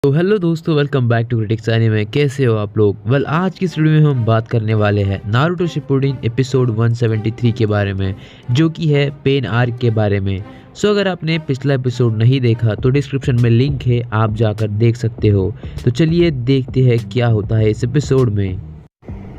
तो हेलो दोस्तों, welcome back to Critics Anime. कैसे हो आप लोग? आज की इस वीडियो में हम बात करने वाले हैं नारुतो शिपुडिन एपिसोड 173 के बारे में, जो कि है पेन आर्क के बारे में। अगर आपने पिछला एपिसोड नहीं देखा तो डिस्क्रिप्शन में लिंक है, आप जाकर देख सकते हो। तो चलिए देखते हैं क्या होता है इस एपिसोड में।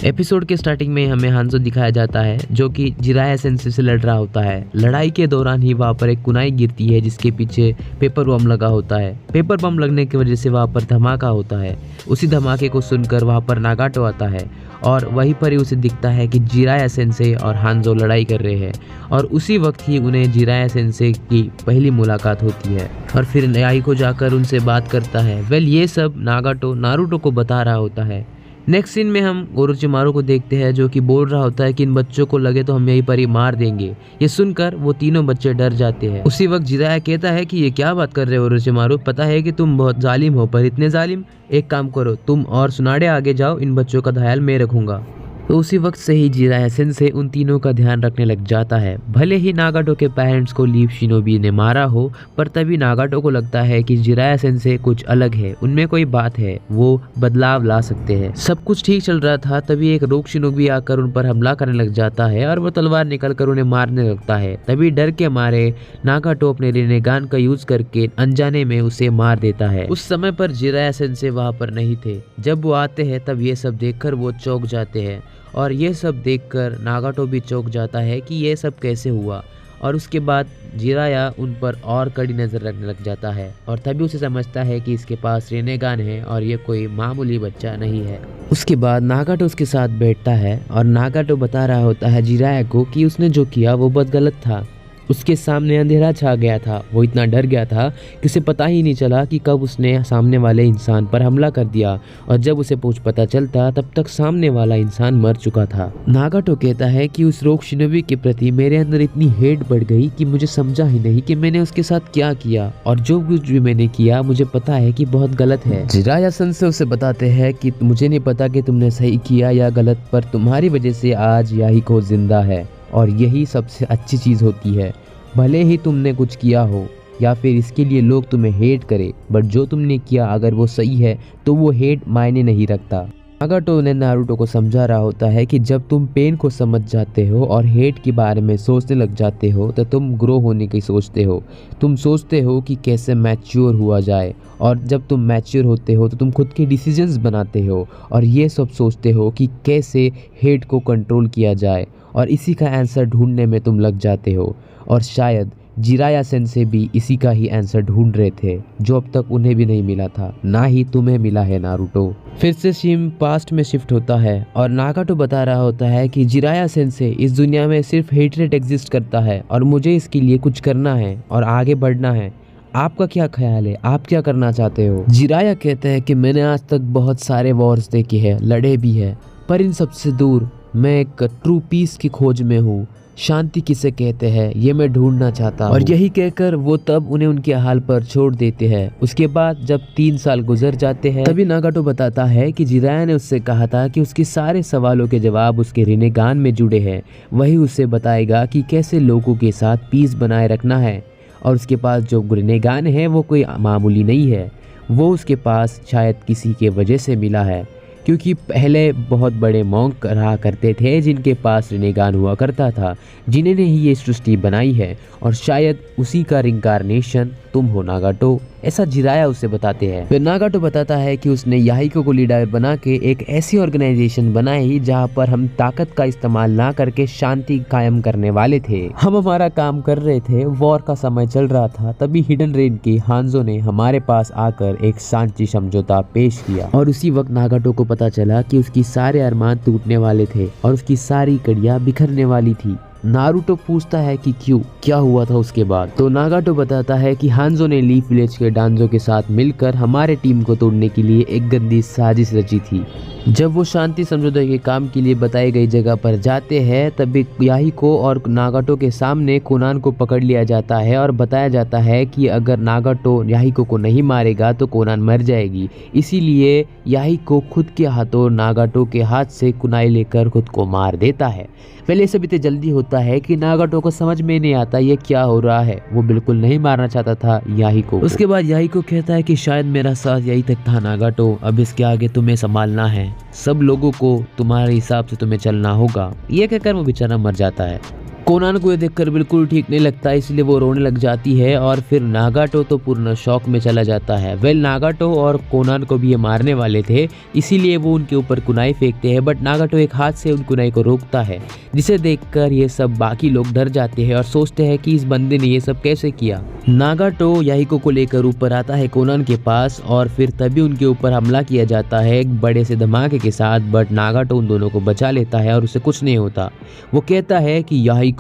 एपिसोड के स्टार्टिंग में हमें हांजो दिखाया जाता है जो कि जिराया सेंसे से लड़ रहा होता है। लड़ाई के दौरान ही वहाँ पर एक कुनाई गिरती है जिसके पीछे पेपर बम लगा होता है। पेपर बम लगने की वजह से वहाँ पर धमाका होता है। उसी धमाके को सुनकर वहाँ पर नागाटो आता है और वहीं पर ही उसे दिखता है कि जिराया सेंसे और हांजो लड़ाई कर रहे हैं। और उसी वक्त ही उन्हें जिराया सेंसे की पहली मुलाकात होती है और फिर याहिको जाकर उनसे बात करता है। ये सब नागाटो नारुतो को बता रहा होता है। नेक्स्ट सीन में हम ओरोचिमारू को देखते हैं जो कि बोल रहा होता है कि इन बच्चों को लगे तो हम यहीं पर ही मार देंगे। ये सुनकर वो तीनों बच्चे डर जाते हैं। उसी वक्त जिराया कहता है कि ये क्या बात कर रहे हो ओरोचिमारू, पता है कि तुम बहुत जालिम हो, पर इतने जालिम, एक काम करो तुम और सुनाडे आगे जाओ, इन बच्चों का ख्याल मैं रखूंगा। तो उसी वक्त से ही जिराया सेंसे उन तीनों का ध्यान रखने लग जाता है। भले ही नागाटो के पेरेंट्स को लीफ शिनोबी ने मारा हो, पर तभी नागाटो को लगता है कि जिराया सेंसे कुछ अलग है, उनमें कोई बात है, वो बदलाव ला सकते हैं। सब कुछ ठीक चल रहा था, तभी एक रोक शिनोबी आकर उन पर हमला करने लग जाता है और वो तलवार निकलकर उन्हें मारने लगता है। तभी डर के मारे नागाटो अपने रिनेगान का यूज करके अनजाने में उसे मार देता है। उस समय पर जिराया सेंसे वहाँ पर नहीं थे। जब वो आते हैं तब ये सब देखकर वो चौंक जाते हैं और ये सब देखकर नागाटो भी चौंक जाता है कि ये सब कैसे हुआ। और उसके बाद जिराया उन पर और कड़ी नज़र रखने लग जाता है और तभी उसे समझता है कि इसके पास रिनेगान है और ये कोई मामूली बच्चा नहीं है। उसके बाद नागाटो उसके साथ बैठता है और नागाटो बता रहा होता है जिराया को कि उसने जो किया वो बहुत गलत था। उसके सामने अंधेरा छा गया था, वो इतना डर गया था कि उसे पता ही नहीं चला कि कब उसने सामने वाले इंसान पर हमला कर दिया और जब उसे पता चलता तब तक सामने वाला इंसान मर चुका था। नागाटो कहता है कि उस रोक शिनोबी के प्रति मेरे अंदर इतनी हेट बढ़ गई कि मुझे समझा ही नहीं कि मैंने उसके साथ क्या किया, और जो कुछ भी मैंने किया मुझे पता है कि बहुत गलत है। जिराया सेंसे उसे बताते हैं कि मुझे नहीं पता कि तुमने सही किया या गलत, पर तुम्हारी वजह से आज याहिको जिंदा है और यही सबसे अच्छी चीज़ होती है। भले ही तुमने कुछ किया हो या फिर इसके लिए लोग तुम्हें हेट करें, बट जो तुमने किया अगर वो सही है तो वो हेट मायने नहीं रखता। नागाटो ने नारुतो को समझा रहा होता है कि जब तुम पेन को समझ जाते हो और हेट के बारे में सोचने लग जाते हो तो तुम ग्रो होने की सोचते हो। तुम सोचते हो कि कैसे मैच्योर हुआ जाए, और जब तुम मैच्योर होते हो तो तुम खुद के डिसीजंस बनाते हो और ये सब सोचते हो कि कैसे हेट को कंट्रोल किया जाए, और इसी का आंसर ढूंढने में तुम लग जाते हो। और शायद जिराया सेंसे भी इसी का ही आंसर ढूंढ रहे थे जो अब तक उन्हें भी नहीं मिला था, ना ही तुम्हें मिला है नारुतो। फिर से सीन पास्ट में शिफ्ट होता है और नागाटो बता रहा होता है कि जिराया सेंसे इस दुनिया में सिर्फ हेटरेट एग्जिस्ट करता है और मुझे इसके लिए कुछ करना है और आगे बढ़ना है। आपका क्या ख्याल है, आप क्या करना चाहते हो? जिराया कहते हैं कि मैंने आज तक बहुत सारे वॉर्स देखे हैं, लड़े भी है, पर इन सबसे दूर मैं एक ट्रू पीस की खोज में हूँ। शांति किसे कहते हैं ये मैं ढूंढना चाहता हूँ। और यही कहकर वो तब उन्हें उनके हाल पर छोड़ देते हैं। उसके बाद जब 3 साल गुजर जाते हैं तभी नागाटो बताता है कि जिराया ने उससे कहा था कि उसके सारे सवालों के जवाब उसके रिनेगान में जुड़े हैं। वही उसे बताएगा कि कैसे लोगों के साथ पीस बनाए रखना है। और उसके पास जो रिनेगान है वो कोई मामूली नहीं है, वो उसके पास शायद किसी के वजह से मिला है, क्योंकि पहले बहुत बड़े मॉन्क रहा करते थे जिनके पास रिनेगान हुआ करता था, जिन्होंने ही ये सृष्टि बनाई है, और शायद उसी का रिंकारनेशन तुम हो नागाटो, ऐसा जिराया उसे बताते हैं। फिर नागाटो बताता है कि उसने याहिको को लीडर बना के एक ऐसी ऑर्गेनाइजेशन बनाई जहां पर हम ताकत का इस्तेमाल ना करके शांति कायम करने वाले थे। हम हमारा काम कर रहे थे, वॉर का समय चल रहा था, तभी हिडन रेन के हांजो ने हमारे पास आकर एक शांति समझौता पेश किया और उसी वक्त नागाटो को पता चला कि उसकी सारे अरमान टूटने वाले थे और उसकी सारी कड़ियां बिखरने वाली थी। नारुतो पूछता है कि क्यों, क्या हुआ था उसके बाद? तो नागाटो बताता है कि हांजो ने लीफ विलेज के डांजो के साथ मिलकर हमारे टीम को तोड़ने के लिए एक गंदी साजिश रची थी। जब वो शांति समझौते के काम के लिए बताई गई जगह पर जाते हैं तभी याहिको और नागाटो के सामने कोनान को पकड़ लिया जाता है और बताया जाता है कि अगर नागाटो याहिको को नहीं मारेगा तो कोनान मर जाएगी। इसीलिए याहिको खुद के हाथों नागाटो के हाथ से कुनाई लेकर खुद को मार देता है। पहले सब इतने जल्दी होती होता है कि नागाटो को समझ में नहीं आता ये क्या हो रहा है। वो बिल्कुल नहीं मारना चाहता था याहिको। उसके बाद याहिको कहता है कि शायद मेरा साथ यही तक था नागाटो, अब इसके आगे तुम्हें संभालना है, सब लोगों को तुम्हारे हिसाब से तुम्हें चलना होगा। ये कहकर वो बेचारा मर जाता है। कोनान को ये देखकर बिल्कुल ठीक नहीं लगता, इसलिए वो रोने लग जाती है और फिर नागाटो तो पूर्ण शौक में चला जाता है। नागाटो और कोनान को भी ये मारने वाले थे, इसीलिए वो उनके ऊपर कुनाई फेंकते हैं, बट नागाटो एक हाथ से उन कुनाई को रोकता है, जिसे देखकर ये सब बाकी लोग डर जाते हैं और सोचते हैं कि इस बंदे ने ये सब कैसे किया। नागाटो याहिको को लेकर ऊपर आता है कोनान के पास और फिर तभी उनके ऊपर हमला किया जाता है एक बड़े से धमाके के साथ, बट नागाटो उन दोनों को बचा लेता है और उसे कुछ नहीं होता। वो कहता है कि याहिको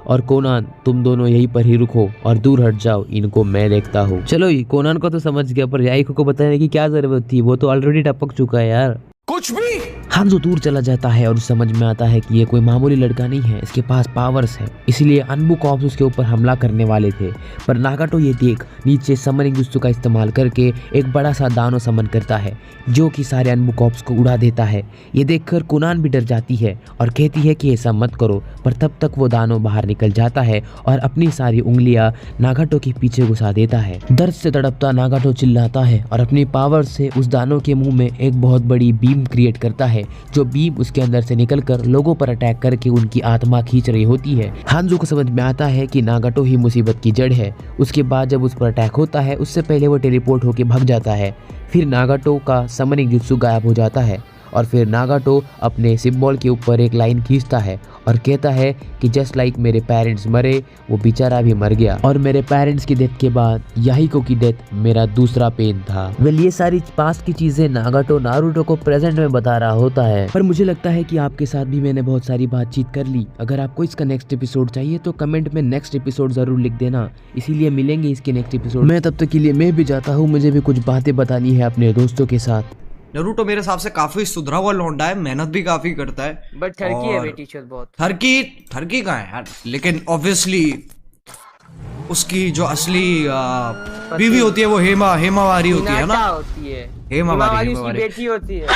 और कोनान तुम दोनों यहीं पर ही रुको और दूर हट जाओ, इनको मैं देखता हूँ। चलो कोनान को तो समझ गया, पर याहिको को बताने की क्या जरूरत थी, वो तो ऑलरेडी टपक चुका है यार। कुछ भी। हांजो दूर चला जाता है और समझ में आता है कि ये कोई मामूली लड़का नहीं है, इसके पास पावर्स है, इसलिए अनबू कॉप्स उसके ऊपर हमला करने वाले थे। पर नागाटो ये देख नीचे समनिंग जुत्सु का इस्तेमाल करके एक बड़ा सा दानो समन करता है जो कि सारे अनबू कॉप्स को उड़ा देता है। ये देखकर कोनान भी डर जाती है और कहती है कि ऐसा मत करो, पर तब तक वो दानो बाहर निकल जाता है और अपनी सारी उंगलियां नागाटो के पीछे घुसा देता है। दर्द से तड़पता नागाटो चिल्लाता है और अपनी पावर से उस दानो के मुंह में एक बहुत बड़ी बीम क्रिएट करता है, जो बीम उसके अंदर से निकलकर लोगों पर अटैक करके उनकी आत्मा खींच रही होती है। हांजो को समझ में आता है कि नागाटो ही मुसीबत की जड़ है। उसके बाद जब उस पर अटैक होता है उससे पहले वो टेलीपोर्ट होकर भाग जाता है। फिर नागाटो का समनिंग जुत्सु गायब हो जाता है और फिर नागाटो अपने सिंबल के ऊपर एक लाइन खींचता है और कहता है कि जस्ट लाइक मेरे पेरेंट्स मरे, वो बेचारा भी मर गया और मेरे पेरेंट्स की डेथ के बाद याहिको की डेथ मेरा दूसरा पेन था। ये सारी पास्ट की चीजें नागाटो नारुतो को प्रेजेंट में बता रहा होता है। पर मुझे लगता है कि आपके साथ भी मैंने बहुत सारी बातचीत कर ली। अगर आपको इसका नेक्स्ट एपिसोड चाहिए तो कमेंट में नेक्स्ट एपिसोड जरूर लिख देना, इसीलिए मिलेंगे इसके नेक्स्ट एपिसोड में। तब तक के लिए मैं भी जाता हूँ, मुझे भी कुछ बातें बतानी है अपने दोस्तों के साथ। नारुतो मेरे हिसाब से काफी सुधरा हुआ लौंडा है, मेहनत भी काफी करता है, बट थरकी है बेटी चल बहुत। थरकी कहाँ है यार, लेकिन ऑब्वियसली उसकी जो असली बीवी होती है वो हेमावारी होती है ना, होती है हेमावारी उसकी बेटी होती है।